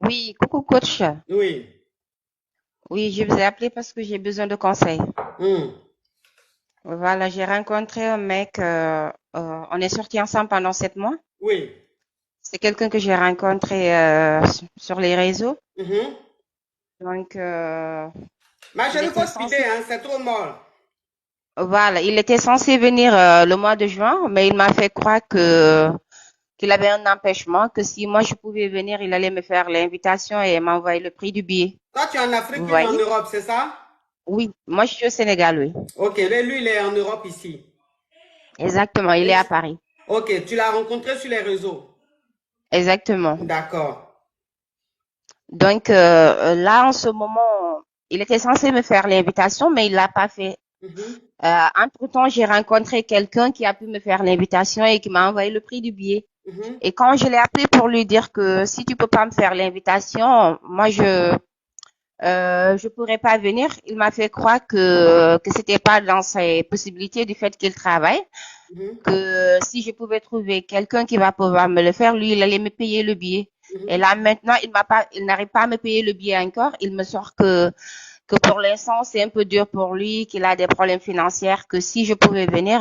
Oui, coucou coach. Oui. Oui, je vous ai appelé parce que j'ai besoin de conseils. Hmm. Voilà, j'ai rencontré un mec, on est sortis ensemble pendant 7 mois. Oui. C'est quelqu'un que j'ai rencontré sur les réseaux. Mhm. Donc, Ma il chérie, était faut speeder, censé, hein, c'est trop mort. voilà, il était censé venir le mois de juin, mais il m'a fait croire que qu'il avait un empêchement, que si moi je pouvais venir, il allait me faire l'invitation et m'envoyer le prix du billet. Toi, tu es en Afrique, Vous lui, il est en voyez? Europe, c'est ça? Oui, moi je suis au Sénégal, oui. Ok, lui, il est en Europe ici. Exactement, il est à Et- Paris. Ok, tu l'as rencontré sur les réseaux. Exactement. D'accord. Donc là, en ce moment, il était censé me faire l'invitation, mais il l'a pas fait. Mhm. Entre-temps, j'ai rencontré quelqu'un qui a pu me faire l'invitation et qui m'a envoyé le prix du billet. Mhm. Et quand je l'ai appelé pour lui dire que si tu peux pas me faire l'invitation, moi je pourrais pas venir, il m'a fait croire que c'était pas dans ses possibilités du fait qu'il travaille, Mhm. que si je pouvais trouver quelqu'un qui va pouvoir me le faire, lui, il allait me payer le billet. Et Mhm. là, maintenant, il n'arrive pas à me payer le billet encore. Il me sort que pour l'instant, c'est un peu dur pour lui, qu'il a des problèmes financiers, que si je pouvais venir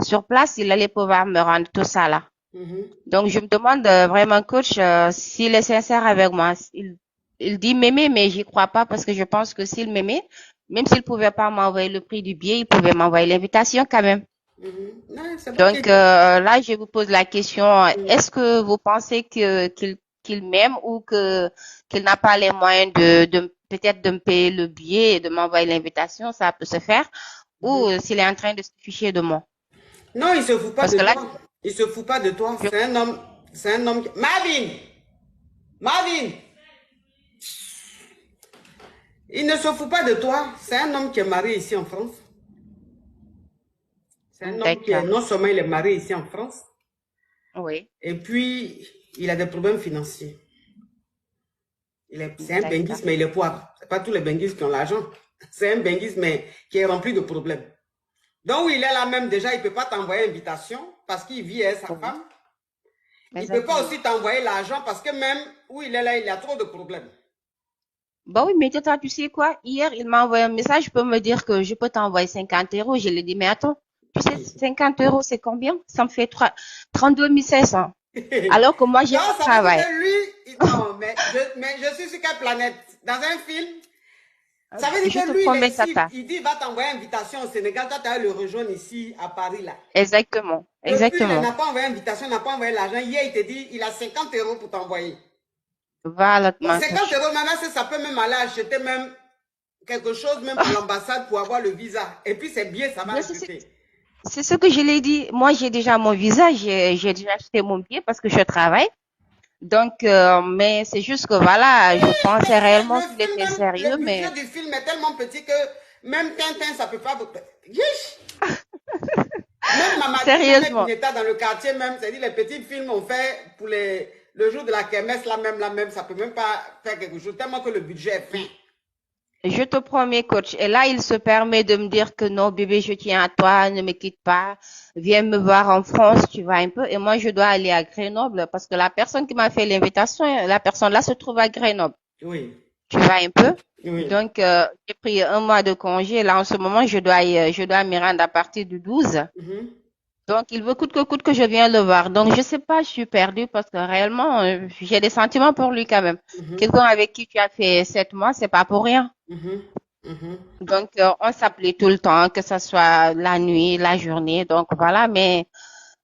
sur place, il allait pouvoir me rendre tout ça là. Mhm. Donc, je me demande vraiment, coach, s'il est sincère avec moi. Il dit m'aimer, mais j'y crois pas parce que je pense que s'il m'aimait, même s'il pouvait pas m'envoyer le prix du billet, il pouvait m'envoyer l'invitation quand même. Mhm. Non, c'est bon Donc là, je vous pose la question, Mhm. est-ce que vous pensez qu'il m'aime ou que qu'il n'a pas les moyens de peut-être de me payer le billet et de m'envoyer l'invitation, ça peut se faire, ou Mhm. s'il est en train de se ficher de moi. Non, il se fout pas Parce de que là, toi. Il se fout pas de toi. je, C'est un homme. Marvin! Marvin! Il ne se fout pas de toi. C'est un homme qui est marié ici en France. C'est un homme qui est, d'accord, non seulement il est marié ici en France, oui, et puis il a des problèmes financiers. C'est un d'accord. benguiste, mais il est poivre. C'est pas tous les benguistes qui ont l'argent. C'est un benguiste, mais qui est rempli de problèmes. Donc, où il est là même, déjà, il ne peut pas t'envoyer invitation parce qu'il vit avec sa Oui, femme. Il ne peut pas exactement. aussi t'envoyer l'argent parce que même où il est là, il y a trop de problèmes. Bah oui, mais tata, tu sais quoi? Hier, il m'a envoyé un message pour me dire que je peux t'envoyer 50 euros. Je lui ai dit, mais attends, tu sais, 50 euros, c'est combien? Ça me fait 32 500. Alors que moi, j'ai Donc, un ça veut dire travail. que lui, non, mais je suis sur quelle planète? Dans un film, ça veut dire Je que te lui, il est promets, ici, tata. il dit, il va t'envoyer invitation au Sénégal, toi, tu vas le rejoindre ici, à Paris, là. Exactement. Depuis, il Exactement. n'a pas envoyé invitation, il n'a pas envoyé l'argent. Hier, il te dit, il a 50 euros pour t'envoyer. Voilà, Donc, mon 50 coach. euros, maintenant, ça peut même aller acheter même quelque chose, même pour l'ambassade, pour avoir le visa. Et puis, c'est bien, ça va Bien, ajouter. c'est ce que je l'ai dit. Moi, j'ai déjà mon visa, j'ai déjà acheté mon billet parce que je travaille. Donc, mais c'est juste que voilà, je pensais réellement Le qu'il film, était même, sérieux, le budget mais du film est tellement petit que même Tintin, ça peut pas. Même Mamadi, même sérieusement. Bineta dans le quartier, même, c'est-à-dire les petits films on fait pour le jour de la kermesse, là même, ça peut même pas faire quelque chose, tellement que le budget est fin. Je te promets, coach. Et là, il se permet de me dire que non, bébé, je tiens à toi, ne me quitte pas, viens me voir en France, tu vas un peu. Et moi, je dois aller à Grenoble parce que la personne qui m'a fait l'invitation, la personne là se trouve à Grenoble. Oui, Tu vas un peu. oui. Donc, j'ai pris un mois de congé. Là, en ce moment, je dois m'y rendre à partir du 12. Mhm, Donc, il veut coûte que je vienne le voir. Donc, je sais pas, je suis perdue parce que réellement, j'ai des sentiments pour lui quand même. mhm, Quelqu'un avec qui tu as fait 7 mois, c'est pas pour rien. mhm, mhm. Donc, on s'appelait tout le temps, que ce soit la nuit, la journée. Donc, voilà. Mais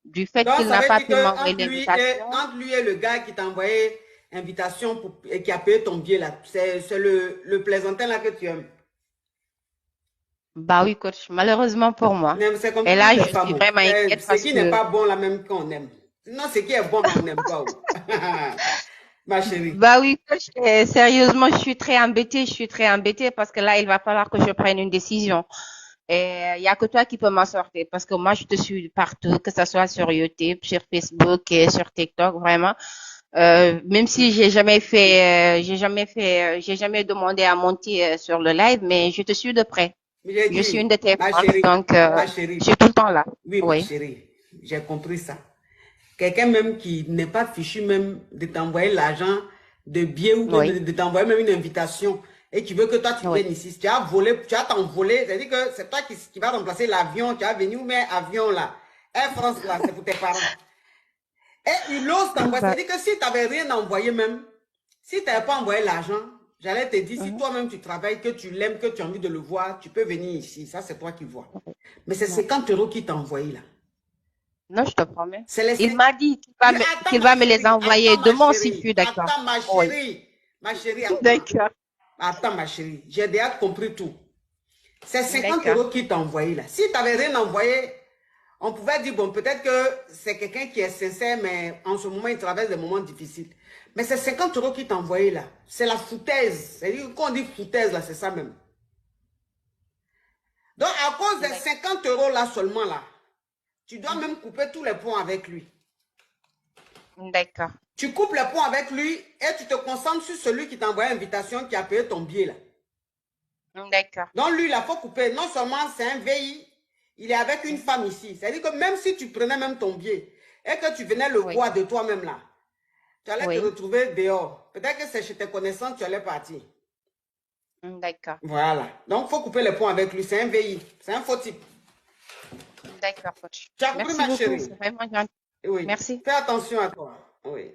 du fait Donc, qu'il ça n'a veut pas dire pu que m'envoyer l'invitation, entre lui et le gars qui t'a envoyé invitation pour, et qui a payé ton billet là, c'est le plaisantin là que tu aimes. bah oui, coach, malheureusement pour moi. Mais c'est comme Et toutes là, les je femmes. suis Oh. vraiment inquiète Ce parce qui n'est que pas bon là même qu'on aime. Sinon, ce qui est bon là, on n'aime pas. Oh. Ma chérie. bah oui, coach, sérieusement, je suis très embêtée parce que là, il va falloir que je prenne une décision. Et il y a que toi qui peux m'en sortir parce que moi, je te suis partout, que ce soit sur YouTube, sur Facebook et sur TikTok, vraiment. Même si j'ai jamais demandé à monter sur le live, mais je te suis de près. J'ai Je suis une dit, de tes ma fans, chérie, donc ma je chérie. suis tout le temps là. Oui, ma Oui. chérie. J'ai compris ça. Quelqu'un même qui n'est pas fichu même de t'envoyer l'argent de billets ou Oui. de t'envoyer même une invitation et qui veut que toi tu Oui. viennes ici. Tu as volé, tu as t'envolé, c'est-à-dire que c'est toi qui va remplacer l'avion, tu as venu, mais avion là. Air France là, c'est pour tes parents. Et il ose t'envoyer, Bah, c'est-à-dire que si tu n'avais rien envoyé même, si tu n'avais pas envoyé l'argent, j'allais te dire, si toi-même tu travailles, que tu l'aimes, que tu as envie de le voir, tu peux venir ici. Ça, c'est toi qui vois. Mais c'est non. 50 € qu'il t'a envoyé là. Non, je te promets. C'est les Il 50. m'a dit Attends qu'il ma va me les chérie, envoyer attends ma demain si je chérie, suis d'accord. attends ma Oui. chérie. Ma chérie, attends. D'accord. Attends ma chérie, j'ai déjà compris tout. C'est 50 D'accord. € qu'il t'a envoyé là. Si tu n'avais rien envoyé, on pouvait dire, bon, peut-être que c'est quelqu'un qui est sincère, mais en ce moment, il traverse des moments difficiles. Mais c'est 50 € qu'il t'a envoyé là. C'est la foutaise. C'est-à-dire, quand on dit foutaise là, c'est ça même. Donc, à cause des 50 € là seulement là, tu dois même couper tous les ponts avec lui. D'accord. Tu coupes les ponts avec lui et tu te concentres sur celui qui t'a envoyé l'invitation, qui a payé ton billet là. D'accord. Donc, lui, il faut couper. Non seulement c'est un VI, il est avec une femme ici. C'est-à-dire que même si tu prenais même ton billet et que tu venais le boire de toi-même là, tu allais te retrouver dehors. Peut-être que c'est chez tes connaissances, tu allais partir. D'accord. Voilà. Donc, il faut couper les ponts avec lui. C'est un VI. C'est un faux type. D'accord, coach. Tu as compris, Merci ma beaucoup. chérie? C'est vraiment gentil. Oui. Merci. Fais attention à toi. Oui.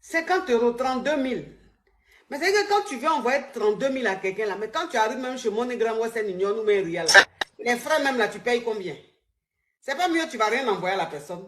50 €, 32 000. Mais c'est que quand tu veux envoyer 32 000 à quelqu'un là, mais quand tu arrives même chez MoneyGram, Western Union ou Meria là, les frais même là, tu payes combien? C'est pas mieux, tu vas rien envoyer à la personne.